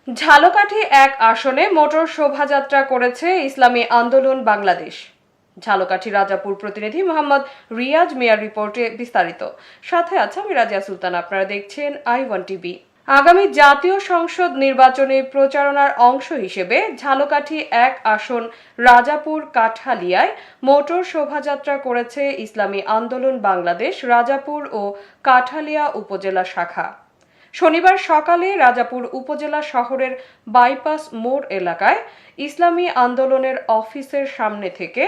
ঝালকাঠি এক আসনে মোটর শোভাযাত্রা করেছে ইসলামী আন্দোলন বাংলাদেশ। ঝালকাঠি রাজাপুর প্রতিনিধি মোহাম্মদ রিয়াজ মিয়ার রিপোর্টে বিস্তারিত। সাথে আছে আমি রাজিয়া সুলতান। আপনারা দেখছেন i1 টিভি। আগামী জাতীয় সংসদ নির্বাচনে প্রচারণার অংশ হিসেবে ঝালকাঠি এক আসন রাজাপুর কাঠালিয়ায় মোটর শোভাযাত্রা করেছে ইসলামী আন্দোলন বাংলাদেশ রাজাপুর ও কাঠালিয়া উপজেলা শাখা। শনিবার সকালে রাজাপুর উপজেলা শহরের বাইপাস মোড় এলাকায় ইসলামী আন্দোলনের অফিসের সামনে থেকে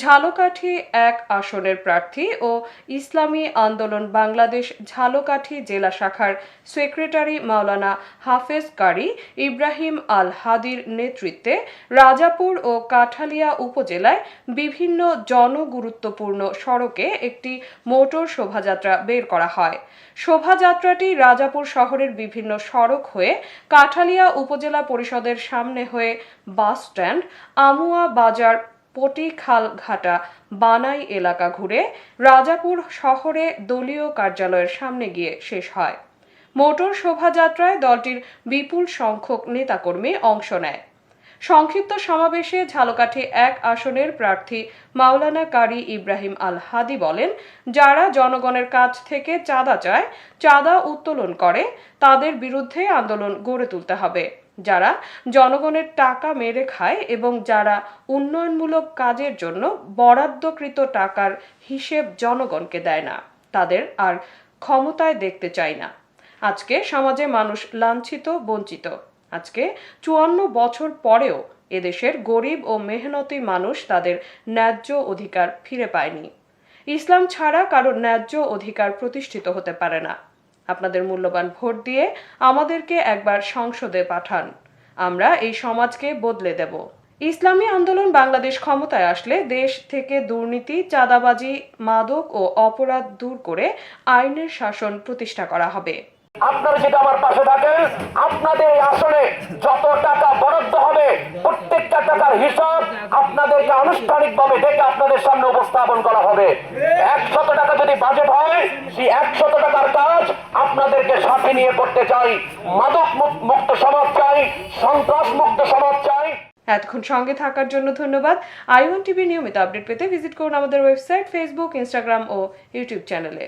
ঝালকাঠি এক আসনের প্রার্থী ও ইসলামী আন্দোলন বাংলাদেশ ঝালকাঠি জেলা শাখার সেক্রেটারি মাওলানা হাফেজ কারি ইব্রাহিম আল হাদির নেতৃত্বে রাজাপুর ও কাঠালিয়া উপজেলায় বিভিন্ন জনগুরুত্বপূর্ণ সড়কে একটি মোটর শোভাযাত্রা বের করা হয়। শোভাযাত্রাটি রাজাপুর শহরের বিভিন্ন সড়ক হয়ে কাঠালিয়া উপজেলা পরিষদের সামনে হয়ে বাস স্ট্যান্ড, আমুয়া বাজার, পটিখাল ঘাটা, বানাই এলাকা ঘুরে রাজাপুর শহরে দলীয় কার্যালয়ের সামনে গিয়ে শেষ হয়। মোটর শোভাযাত্রায় দলটির বিপুল সংখ্যক নেতাকর্মী অংশ নেয়। সংক্ষিপ্ত সমাবেশে ঝালকাঠি এক আসনের প্রার্থী মাওলানা কারি ইব্রাহিম আল হাদি বলেন, যারা জনগণের কাছ থেকে চাঁদা চায়, চাঁদা উত্তোলন করে, তাদের বিরুদ্ধে আন্দোলন গড়ে তুলতে হবে। যারা জনগণের টাকা মেরে খায় এবং যারা উন্নয়নমূলক কাজের জন্য বরাদ্দকৃত টাকার হিসেব জনগণকে দেয় না, তাদের আর ক্ষমতায় দেখতে চাই না। আজকে সমাজে মানুষ লাঞ্ছিত, বঞ্চিত। আজকে 54 বছর পরেও এদেশের গরিব ও মেহনতি মানুষ তাদের ন্যায্য অধিকার ফিরে পায়নি। ইসলাম ছাড়া কারোর ন্যায্য অধিকার প্রতিষ্ঠিত হতে পারে না। আপনাদের মূল্যবান ভোট দিয়ে আমাদেরকে একবার সংসদে পাঠান। আমরা এই সমাজকে বদলে দেব। ইসলামী আন্দোলন বাংলাদেশ ক্ষমতায় আসলে দেশ থেকে দুর্নীতি, চাঁদাবাজি, মাদক ও অপরাধ দূর করে আইনের শাসন প্রতিষ্ঠা করা হবে। আপনারা যেটা আমার পাশে থাকেন, আপনাদের এই আসনে যত টাকা বরাদ্দ হবে প্রত্যেকটা টাকার হিসাব আপনাদেরকে আনুষ্ঠানিকভাবে ডেকে আপনাদের সামনে উপস্থাপন করা হবে। 100 টাকা যদি বাজেট হয়, সেই 100 টাকার কাজ আপনাদেরকে সাথে নিয়ে করতে চাই। মাদক মুক্ত সমাজ চাই, সন্ত্রাস মুক্ত সমাজ চাই। এতক্ষণ সঙ্গে থাকার জন্য ধন্যবাদ। i1 টিভি নিয়মিত আপডেট পেতে ভিজিট করুন আমাদের ওয়েবসাইট, ফেসবুক, ইনস্টাগ্রাম ও ইউটিউব চ্যানেলে।